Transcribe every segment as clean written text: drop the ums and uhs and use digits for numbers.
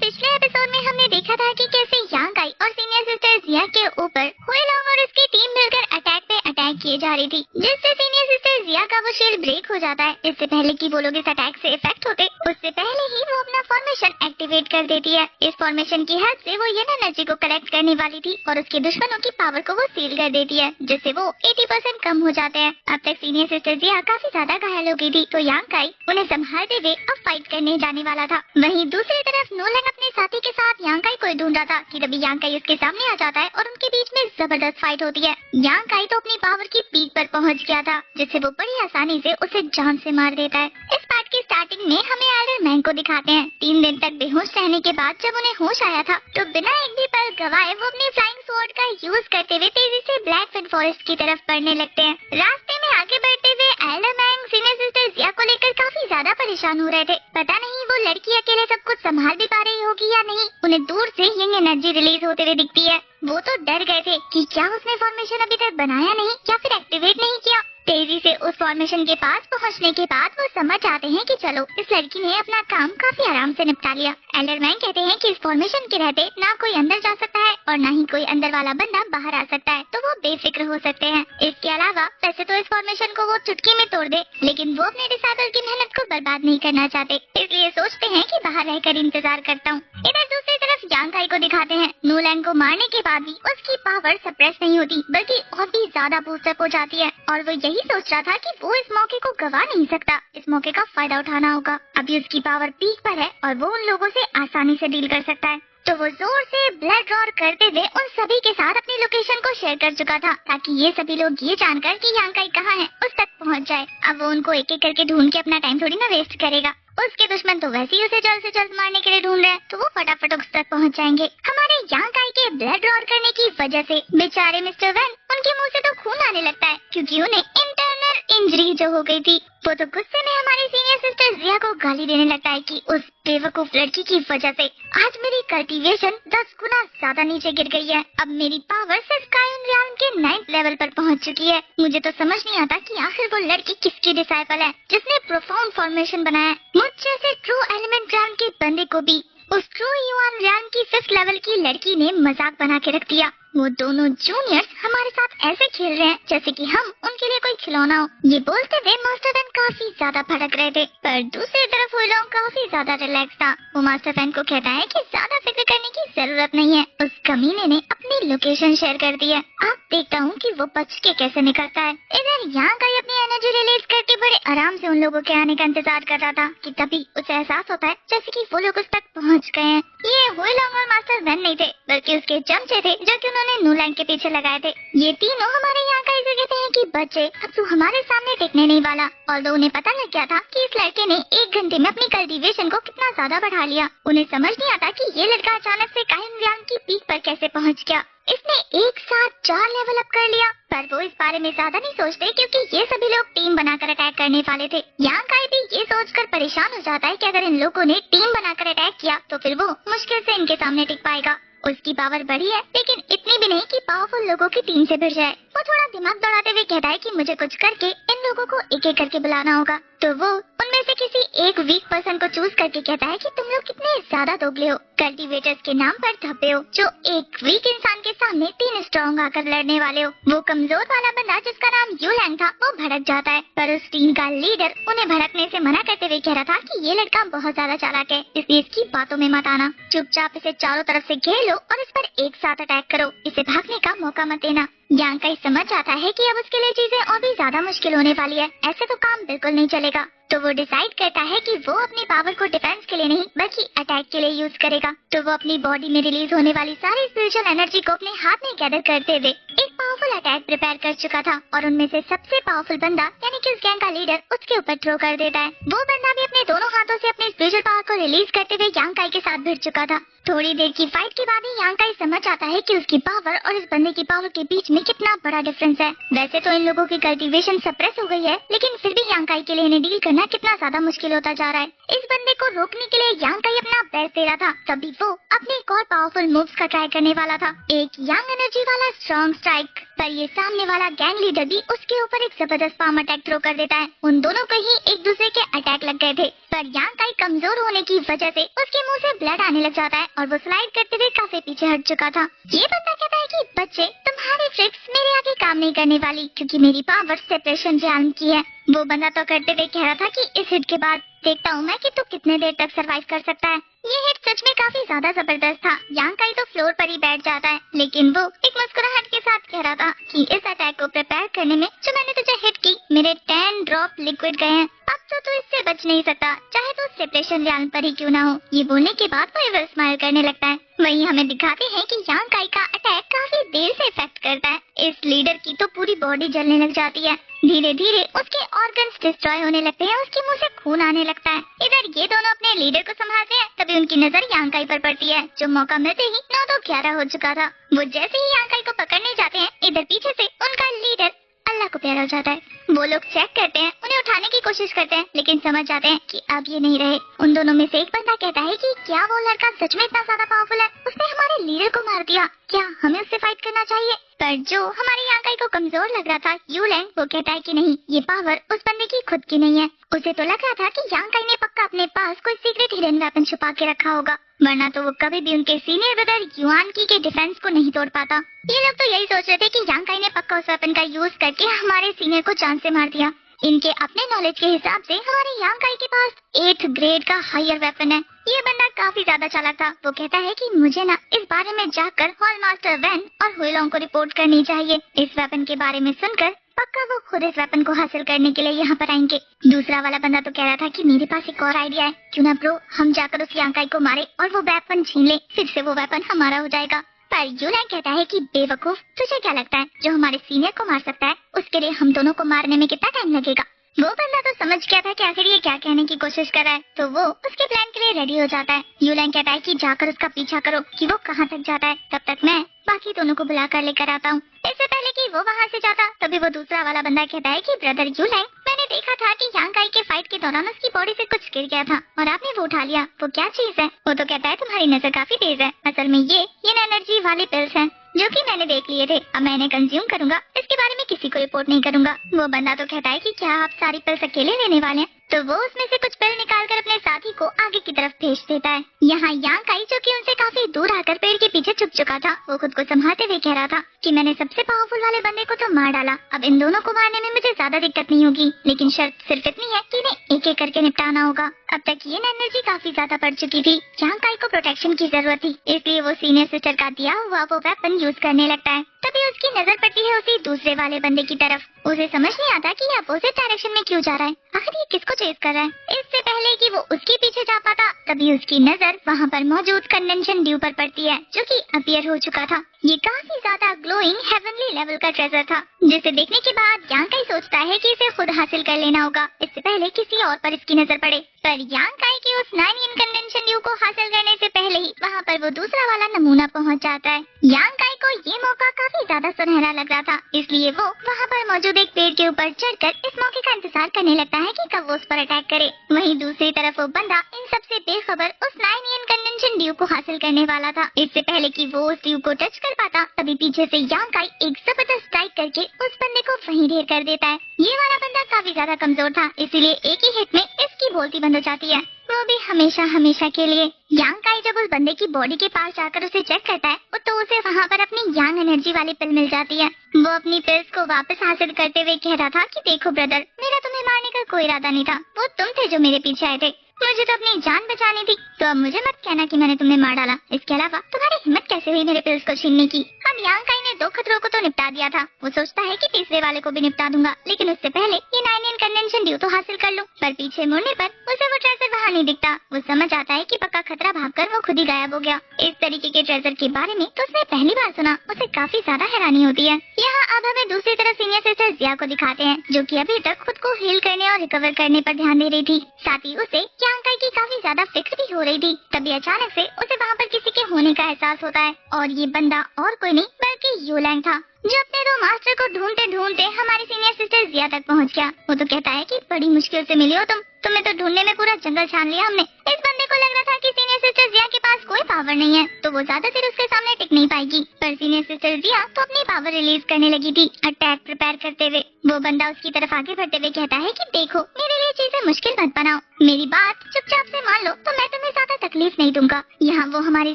पिछले एपिसोड में हमने देखा था कि कैसे यांग आई और सीनियर सिस्टर जिया के ऊपर हुएलॉन्ग और उसकी टीम मिलकर अटैक पे अटैक किए जा रही थी, जिससे सीनियर सिस्टर जिया का वो शील्ड ब्रेक हो जाता है। इससे पहले कि वो लोग इस अटैक से इफेक्ट होते, उससे पहले ही वो अपना फॉर्मेशन एक्टिवेट कर देती है। इस फॉर्मेशन की हेल्प से वो ये एनर्जी को कलेक्ट करने वाली थी और उसके दुश्मनों की पावर को वो सील कर देती है, जिससे वो 80% कम हो जाते हैं। अब तक सीनियर सिस्टर जिया काफी ज्यादा घायल हो गई थी, तो यांग आई उन्हें संभालते हुए अब फाइट करने जाने वाला था। वहीं दूसरी तरफ नोलन अपने साथी के साथ यांग आई को ढूंढ रहा था कि तभी यांग आई उसके सामने आ जाता है और उनके बीच में जबरदस्त फाइट होती है। यांग आई तो अपनी पावर की पीक पर पहुंच गया था, जिससे वो बड़ी आसानी से उसे जान से मार देता है। इस पार्ट की स्टार्टिंग में हमें एल्डर मैन को दिखाते हैं। 3 दिन तक बेहोश रहने के बाद जब उन्हें होश आया था, तो बिना एक भी पल गवाए वो अपने फ्लाइंग स्वॉर्ड का यूज करते हुए तेजी से ब्लैकफिन फॉरेस्ट की तरफ बढ़ने लगते हैं। रास्ते में आगे बढ़ते हुए एल्डर मैन सीनियर सिस्टर जिया को लेकर काफी ज्यादा परेशान हो रहे थे। पता नहीं वो लड़की अकेले सब कुछ संभाल भी पा रही होगी या नहीं। उन्हें दूर से यंग एनर्जी रिलीज होते हुए दिखती है। वो तो डर गए थे कि क्या उसने फॉर्मेशन अभी तक बनाया नहीं या फिर एक्टिवेट नहीं किया। तेजी से उस फॉर्मेशन के पास पहुंचने के बाद वो समझ आते हैं कि चलो, इस लड़की ने अपना काम काफी आराम से निपटा लिया। एल्डरमैन कहते हैं कि इस फॉर्मेशन के रहते ना कोई अंदर जा सकता है और ना ही कोई अंदर वाला बंदा बाहर आ सकता है, तो वो बेफिक्र हो सकते हैं। इसके अलावा वैसे तो इस फॉर्मेशन को वो चुटकी में तोड़ दे, लेकिन वो अपने डिसाइबल की मेहनत को बर्बाद नहीं करना चाहते, इसलिए सोचते हैं कि बाहर रहकर इंतजार करता हूँ। इधर दूसरी तरफ यांग आई को दिखाते हैं। नोलैंग को मारने के बाद भी उसकी पावर सप्रेस नहीं होती, बल्कि और भी ज्यादा बूस्टअप हो जाती है और वो यही सोच रहा था कि वो इस मौके को गवा नहीं सकता, इस मौके का फायदा उठाना होगा। अभी उसकी पावर पीक पर है और वो उन लोगों से आसानी से डील कर सकता है, तो वो जोर से ब्लड रॉर करते हुए उन सभी के साथ अपनी लोकेशन को शेयर कर चुका था, ताकि ये सभी लोग ये जानकर कि यांग आई कहाँ है उस तक पहुँच जाए। अब वो उनको एक एक करके ढूंढ के अपना टाइम थोड़ी ना वेस्ट करेगा। उसके दुश्मन तो वैसे ही उसे जल्द से जल्द मारने के लिए ढूंढ रहे हैं, तो वो फटाफट उस तक पहुंच जाएंगे। हमारे यांग आई के ब्लड रॉर करने की वजह से बेचारे मिस्टर वैन, उनके मुंह से तो खून आने लगता है, क्योंकि उन्हें इंटरनल इंजरी जो हो गई थी। वो तो गुस्से में हमारी सीनियर सिस्टर जिया को गाली देने लगता है कि उस बेवकूफ लड़की की वजह से आज मेरी कल्टीवेशन 10 गुना ज्यादा नीचे गिर गई है। अब मेरी पावर सिर्फ स्काई रियाल्म के 9th लेवल पर पहुंच चुकी है। मुझे तो समझ नहीं आता कि आखिर वो लड़की किसकी डिसाइपल है जिसने प्रोफाउंड फॉर्मेशन बनाया है। मुझ जैसे ट्रू एलिमेंट रियाल्म के बंदे को भी उस ट्रू युआन रियाल्म की 5th लेवल की लड़की ने मजाक बना के रख दिया। वो दोनों जूनियर्स हमारे साथ ऐसे खेल रहे हैं जैसे कि हम उनके लिए कोई खिलौना हो। ये बोलते हुए मास्टर फैन काफी ज्यादा भड़क रहे थे, पर दूसरी तरफ वो लोग काफी ज्यादा रिलैक्स था। वो मास्टर फैन को कहता है कि ज्यादा फिक्र करने की जरूरत नहीं है, उस कमीने ने अपनी लोकेशन शेयर कर दी है। अब देखता हूँ कि वो बच के कैसे निकलता है। इधर यांग आई अपनी एनर्जी रिलीज करके बड़े आराम से उन लोगों के आने का इंतजार कर रहा था कि तभी उसे एहसास होता है जैसे कि वो लोग उस तक पहुँच गए हैं। ये हुएलॉन्ग और मास्टर वैन नहीं थे, बल्कि उसके चमचे थे जो कि उन्होंने नूलैंग के पीछे लगाए थे। ये तीनों हमारे यांग आई से कहते हैं कि बच्चे अब तू हमारे सामने टिकने नहीं वाला। और उन्हें पता लग गया था कि इस लड़के ने 1 घंटे में अपनी कल्टीवेशन को कितना ज्यादा बढ़ा लिया। उन्हें समझ नहीं आता कि ये लड़का अचानक से कायम रियाल्म की पीक पर कैसे पहुंच गया। इसने एक साथ 4 लेवल अप कर लिया, पर वो इस बारे में ज्यादा नहीं सोचते, क्योंकि ये सभी लोग टीम बनाकर अटैक करने वाले थे। यांग आई भी ये सोचकर परेशान हो जाता है कि अगर इन लोगों ने टीम बनाकर अटैक किया तो फिर वो मुश्किल से इनके सामने टिक पाएगा। उसकी पावर बढ़ी है, लेकिन इतनी भी नहीं कि पावरफुल लोगों की टीम से भिड़ जाए। वो थोड़ा दिमाग दौड़ाते हुए कहता है कि मुझे कुछ करके इन लोगों को एक एक करके बुलाना होगा। तो वो उनमें से किसी एक वीक पर्सन को चूज करके कहता है कि तुम लोग कितने ज्यादा दोगले हो, कल्टीवेटर्स के नाम पर धब्बे हो, जो एक वीक इंसान के सामने 3 स्ट्रॉन्ग आकर लड़ने वाले हो। वो कमजोर वाला बंदा जिसका नाम यूलैंग था, वो भड़क जाता है, पर उस टीम का लीडर उन्हें भड़कने से मना करते हुए कह रहा था कि ये लड़का बहुत ज्यादा चालाक है, इसलिए इसकी बातों में मत आना। चुपचाप इसे चारों तरफ से घेर लो और इस पर एक साथ अटैक करो, इसे भागने का मौका मत देना। यांग आई समझ आता है कि अब उसके लिए चीजें और भी ज्यादा मुश्किल होने वाली है, ऐसे तो काम बिल्कुल नहीं चलेगा। तो वो डिसाइड करता है कि वो अपनी पावर को डिफेंस के लिए नहीं बल्कि अटैक के लिए यूज करेगा। तो वो अपनी बॉडी में रिलीज होने वाली सारी स्पिरिचुअल एनर्जी को अपने हाथ में गैदर करते हुए एक पावरफुल अटैक प्रिपेयर कर चुका था, और उनमें से सबसे पावरफुल बंदा यानी कि उस गैंग का लीडर उसके ऊपर थ्रो कर देता है। वो बंदा भी अपने दोनों हाथों से अपनी स्पिरिचुअल पावर को रिलीज करते हुए यांग आई के साथ भिड़ चुका था। थोड़ी देर की फाइट के बाद ही यांग आई समझ आता है कि उसकी पावर और इस बंदे की पावर के बीच में कितना बड़ा डिफरेंस है। वैसे तो इन लोगों की कल्टीवेशन सप्रेस हो गई है, लेकिन फिर भी यांग आई के लिए इन्हें डील करना करना कितना ज्यादा मुश्किल होता जा रहा है। इस बंदे को रोकने के लिए यांग काई अपना बेस्ट दे रहा था, तभी वो अपने एक और पावरफुल मूव्स का ट्राई करने वाला था, एक यांग एनर्जी वाला स्ट्रॉन्ग स्ट्राइक। पर ये सामने वाला गैंग लीडर भी उसके ऊपर एक जबरदस्त पाम अटैक थ्रो कर देता है। उन दोनों को ही एक दूसरे के अटैक लग गए थे, पर यांग काई कमजोर होने की वजह से उसके मुंह से ब्लड आने लग जाता है और वो स्लाइड करते हुए काफी पीछे हट चुका था। ये बंदा कहता है कि बच्चे, तुम्हारी ट्रिक्स मेरे आगे काम नहीं करने वाली, क्योंकि मेरी पावर सेपरेशन रियल्म की है। वो बंदा तो करते हुए कह रहा था कि इस हिट के बाद देखता हूँ मैं कि तू कितने देर तक सरवाइव कर सकता है। ये हिट सच में काफी ज्यादा जबरदस्त था। यांग काई तो फ्लोर पर ही बैठ जाता है, लेकिन वो एक मुस्कुराहट के साथ कह रहा था कि इस अटैक को प्रिपेयर करने में जो मैंने तुझे हिट की, मेरे 10 ड्रॉप लिक्विड गए हैं। अब तो तू इससे बच नहीं सकता, चाहे तो सेपरेशन रियल्म पर ही क्यों ना हो। ये बोलने के बाद वो एवर स्माइल करने लगता है। वहीं हमें दिखाते हैं कि यांग काई का अटैक काफी देर से इफेक्ट करता है। इस लीडर की तो पूरी बॉडी जलने लग जाती है, धीरे धीरे उसके ऑर्गन्स डिस्ट्रॉय होने लगते हैं, उसके मुंह से खून आने लगता है। इधर ये दोनों अपने लीडर को संभालते हैं, तभी उनकी नजर यांग काई पर पड़ती है, जो मौका मिलते ही 9 तो 11 हो चुका था। वो जैसे ही यांग काई को पकड़ने जाते हैं, इधर पीछे से उनका लीडर अल्लाह को प्यारा हो जाता है। वो लोग चेक करते हैं, उन्हें उठाने की कोशिश करते हैं, लेकिन समझ जाते हैं कि अब ये नहीं रहे। उन दोनों में से एक बंदा कहता है कि क्या वो लड़का सच में इतना ज्यादा पावरफुल है? उसने हमारे लीडर को मार दिया, क्या हमें उससे फाइट करना चाहिए? पर जो हमारे यांग काई को कमजोर लग रहा था, यू लैंग, वो कहता है कि नहीं, ये पावर उस बंदे की खुद की नहीं है। उसे तो लग रहा था कि यांग काई ने पक्का अपने पास कोई सीक्रेट हिडन वेपन छुपा के रखा होगा, वरना तो वो कभी भी उनके सीनियर ब्रदर युआन की के डिफेंस को नहीं तोड़ पाता। ये लोग तो यही सोच रहे थे कि यांग काई ने पक्का उस वेपन का यूज करके हमारे सीनियर को जान से मार दिया। इनके अपने नॉलेज के हिसाब से हमारे यांग काई के पास 8th ग्रेड का हायर वेपन है। ये बंदा काफी ज्यादा चालाक था। वो कहता है कि मुझे ना इस बारे में जाकर हॉल मास्टर वैन और हुईलोंग को रिपोर्ट करनी चाहिए। इस वेपन के बारे में सुनकर पक्का वो खुद इस वेपन को हासिल करने के लिए यहाँ पर आएंगे। दूसरा वाला बंदा तो कह रहा था कि मेरे पास एक और आइडिया है, क्यों ना ब्रो हम जाकर उस यांग काई को मारे और वो वेपन छीन ले, फिर से वो वेपन हमारा हो जाएगा। पर यूलैंग कहता है कि बेवकूफ, तुझे क्या लगता है जो हमारे सीनियर को मार सकता है, उसके लिए हम दोनों को मारने में कितना टाइम लगेगा? वो बंदा तो समझ गया था कि आखिर ये क्या कहने की कोशिश कर रहा है, तो वो उसके प्लान के लिए रेडी हो जाता है। यूलैंग कहता है कि जाकर उसका पीछा करो कि वो कहाँ तक जाता है, तब तक मैं बाकी दोनों को बुला कर लेकर आता हूँ। इससे पहले कि वो वहाँ से जाता, तभी वो दूसरा वाला बंदा कहता है कि ब्रदर यूलैंग, मैंने देखा था कि यांग काई के फाइट के दौरान उसकी बॉडी से कुछ गिर गया था और आपने वो उठा लिया। वो क्या चीज है? वो तो कहता है तुम्हारी नजर काफी तेज है, असल में ये एनर्जी वाले पिल्स हैं जो कि मैंने देख लिए थे। अब मैं इन्हें कंज्यूम करूंगा, इसके बारे में किसी को रिपोर्ट नहीं करूंगा। वो बंदा तो कहता है कि क्या आप सारी पिल्स अकेले लेने वाले हैं? तो वो उसमें से कुछ पिल निकाल कर अपने साथी को आगे की तरफ भेज देता है। यहाँ यांग काई, जो कि उनसे काफी दूर आकर पेड़ के पीछे छुप चुका था, वो खुद को संभालते हुए कह रहा था कि मैंने सबसे पावरफुल वाले बंदे को तो मार डाला, अब इन दोनों को मारने में मुझे ज्यादा दिक्कत नहीं होगी, लेकिन शर्त सिर्फ इतनी है कि इन्हें एक एक करके निपटाना होगा। अब तक ये एनर्जी काफी ज्यादा बढ़ चुकी थी। यांग काई को प्रोटेक्शन की जरूरत थी, इसलिए वो सीनियर सिस्टर का दिया हुआ वो वेपन यूज करने लगता है। तभी उसकी नजर पड़ती है उसी दूसरे वाले बंदे की तरफ। उसे समझ नहीं आता कि ये अपोजिट डायरेक्शन में क्यों जा रहा है, आखिर ये किसको चेस कर रहा है। इससे पहले कि वो उसके पीछे जा पाता, तभी उसकी नजर वहाँ पर मौजूद कंडेंशन ड्यू पर पड़ती है, जो कि अपीयर हो चुका था। ये काफी ज्यादा ग्लोइंग हेवनली लेवल का ट्रेजर था, जिसे देखने के बाद यांग काई सोचता है कि इसे खुद हासिल कर लेना होगा, इससे पहले किसी और पर इसकी नजर पड़े। पर यांग काई के उस 9 कंडेंशन ड्यू को हासिल करने से पहले ही वहाँ पर वो दूसरा वाला नमूना पहुँच जाता है। यांग काई को ये मौका काफी ज्यादा सुनहरा लग रहा था, इसलिए वो वहाँ पर मौजूद एक पेड़ के ऊपर चढ़कर इस मौके का इंतजार करने लगता है कि कब वो उस पर अटैक करे। वहीं दूसरी तरफ वो बंदा इन सबसे बेखबर उस 9 कंडेंशन ड्यू को हासिल करने वाला था। इससे पहले कि वो उस ड्यू को टच कर पाता, तभी पीछे से यांग काई एक जबरदस्त स्ट्राइक करके उस बंदे को वहीं ढेर कर देता है। ये वाला बंदा काफी ज्यादा कमजोर था, इसीलिए एक ही हिट में इसकी बोलती बंद हो जाती है, वो भी हमेशा हमेशा के लिए। यांग काई जब उस बंदे की बॉडी के पास जाकर उसे चेक करता है, तो उसे वहाँ पर अपनी यांग एनर्जी वाली पिल मिल जाती है। वो अपनी पिल्स को वापस हासिल करते हुए कह रहा था कि देखो ब्रदर, मेरा तुम्हें मारने का कोई इरादा नहीं था, वो तुम थे जो मेरे पीछे आए थे, मुझे तो अपनी जान बचानी थी, तो अब मुझे मत कहना कि मैंने तुम्हें मार डाला। इसके अलावा तुम्हारी हिम्मत कैसे हुई मेरे पिल्स को छीनने की? अब यांग काई ने 2 खतरों को तो निपटा दिया था, वो सोचता है कि तीसरे वाले को भी निपटा दूंगा, लेकिन उससे पहले ये 9 कंडेंशन ड्यू तो हासिल कर लूं। पर पीछे मुड़ने पर उसे वो ट्रेजर वहाँ नहीं दिखता। वो समझ आता है कि पक्का खतरा भागकर वो खुद ही गायब हो गया। इस तरीके के ट्रेजर के बारे में तो उसने पहली बार सुना, उसे काफी ज्यादा हैरानी होती है। यहाँ अब हमें दूसरी तरफ सीनियर सिस्टर जिया को दिखाते हैं, जो कि अभी तक खुद को हील करने और रिकवर करने पर ध्यान दे रही थी। साथ ही उसे यांग काई की काफी ज्यादा फिक्र भी हो रही थी। तभी अचानक से उसे वहाँ पर किसी के होने का एहसास होता है, और ये बंदा और कोई नहीं बल्कि यूलैंग था, जो अपने 2 मास्टर को ढूंढते ढूंढते हमारी सीनियर सिस्टर जिया तक पहुँच गया। वो तो कहता है कि बड़ी मुश्किल से मिली हो तुम, तुम्हें तो ढूंढने में पूरा जंगल छान लिया हमने। इस बंदे को लग रहा था कि सीनियर सिस्टर जिया के पास कोई पावर नहीं है, तो वो ज्यादा देर उसके सामने टिक नहीं पाएगी। पर सीनियर सिस्टर जिया तो अपनी पावर रिलीज करने लगी थी, अटैक प्रिपेयर करते हुए। वो बंदा उसकी तरफ आगे बढ़ते हुए कहता है कि देखो, मेरे लिए चीजें मुश्किल मत बनाओ, मेरी बात चुपचाप से मान लो तो मैं तुम्हें ज्यादा तकलीफ नहीं दूंगा। यहाँ वो हमारी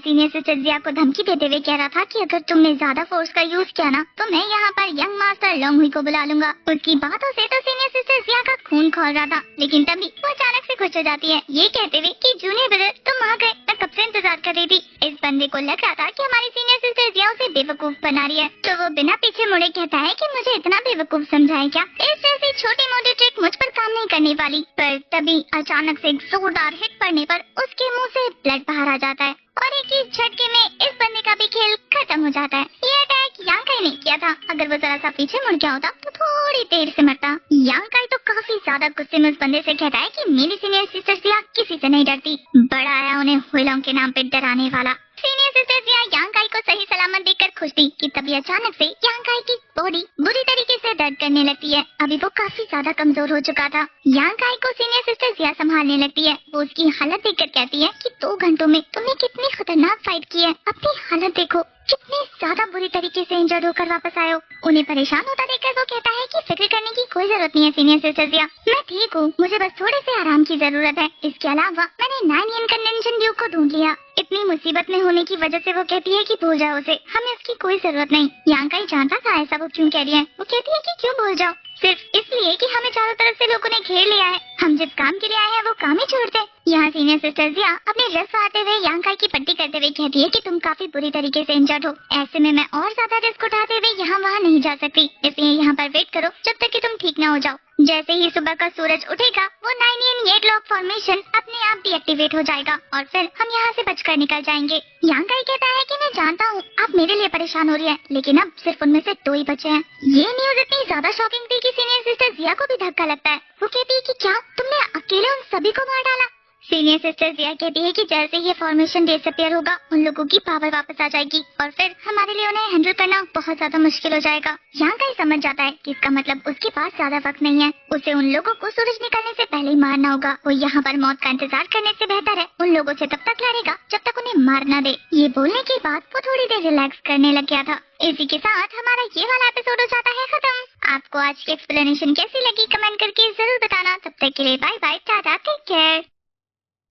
सीनियर सिस्टर जिया को धमकी देते हुए कह रहा था कि अगर तुमने ज्यादा फोर्स का यूज किया ना, तो मैं यहाँ पर यंग मास्टर लोंगहुई को बुला लूंगा। उसकी बातों से तो सीनियर सिस्टर जिया का खून खौल रहा था, लेकिन तभी वो अचानक से खुश हो जाती है, ये कहते हुए कि जूनियर ब्रदर तुम आ गए, मैं कब से इंतजार कर रही थी। इस बंदे को लग रहा था कि हमारी सीनियर सिस्टर जिया उसे बेवकूफ बना रही है, तो वो बिना पीछे मुड़े कहता है कि मुझे इतना बेवकूफ समझाए क्या, इस जैसी छोटी मोटी ट्रिक मुझ पर काम नहीं करने वाली। पर तभी अचानक से एक जोरदार हिट पड़ने पर उसके मुंह से ब्लड बाहर आ जाता है और एक ही झटके में इस बंदे का भी खेल खत्म हो जाता है। ये अटैक यांकाई ने किया था, अगर वो जरा सा पीछे मुड़ गया होता तो थोड़ी देर से मरता। यांकाई तो काफी ज्यादा गुस्से में उस बंदे से कहता है कि मेरी सीनियर सिस्टर जिया किसी से नहीं डरती, बड़ा आया उन्हें हुइलोंग के नाम पे डराने वाला। सीनियर सिस्टर जिया यांकाई को सही सलामत देखकर खुश थी कि तभी अचानक से यांकाई की बॉडी बुरी तरीके से दर्द करने लगती है। अभी वो काफी ज्यादा कमजोर हो चुका था। यांकाई को सीनियर सिस्टर जिया संभालने लगती है। वो उसकी हालत देखकर कहती है कि 2 घंटों में तुमने कितनी खतरनाक फाइट की है, अपनी हालत देखो, कितनी ज्यादा बुरी तरीके से इंजर्ड होकर वापस आए हो। उन्हें परेशान होता देखकर वो कहता है कि फिक्र करने की कोई जरूरत नहीं है सीनियर सिस्टर जिया, मैं ठीक हूँ, मुझे बस थोड़े से आराम की जरूरत है। इसके अलावा मैंने 9 इन कन्वेंशन ड्यूक को ढूंढ लिया। इतनी मुसीबत में होने की वजह से वो कहती है कि भूल जाओ उसे, हमें उसकी कोई जरूरत नहीं। यांकाई जानता था ऐसा वो क्यों कह रही है। वो कहती है कि क्यों भूल जाओ, सिर्फ इसलिए कि हमें चारों तरफ से लोगों ने घेर लिया है, हम जिस काम के लिए आए हैं वो काम ही छोड़ते। यहाँ सीनियर सिस्टर जिया अपने रिस्क आते हुए यांकाई की पट्टी करते हुए कहती है कि तुम काफी बुरी तरीके से इंजर्ड हो, ऐसे में मैं और ज्यादा रिस्क उठाते हुए यहाँ वहाँ नहीं जा सकती, इसलिए यहाँ पर वेट करो जब तक कि तुम ठीक न हो जाओ। जैसे ही सुबह का सूरज उठेगा वो 9 इन येट लॉक फॉर्मेशन अपने आप डीएक्टिवेट हो जाएगा और फिर हम यहाँ से बचकर निकल जाएंगे। यांकाई कहता है कि मैं जानता हूँ आप मेरे लिए परेशान हो रही है, लेकिन अब सिर्फ उनमें से 2 ही बचे हैं। ये न्यूज इतनी ज्यादा शॉकिंग थी कि सीनियर सिस्टर जिया को भी धक्का लगता है। वो कहती है कि क्या तुमने अकेले उन सभी को मार डाला। सीनियर सिस्टर जिया कहती है कि जैसे ये फॉर्मेशन डिसअपियर होगा उन लोगों की पावर वापस आ जाएगी और फिर हमारे लिए उन्हें हैंडल करना बहुत ज्यादा मुश्किल हो जाएगा। यांकाई समझ जाता है कि इसका मतलब उसके पास ज्यादा वक्त नहीं है, उसे उन लोगों को सूरज निकलने से पहले ही मारना होगा। वो यहाँ पर मौत का इंतजार करने से बेहतर है उन लोगों से तब तक लड़ेगा जब तक उन्हें मार न दे। ये बोलने के बाद वो थोड़ी देर रिलैक्स करने लग गया था। इसी के साथ हमारा ये वाला एपिसोड हो जाता है खत्म। आपको आज की एक्सप्लेनेशन कैसी लगी कमेंट करके जरूर बताना। तब तक के लिए bye bye, tata, take care.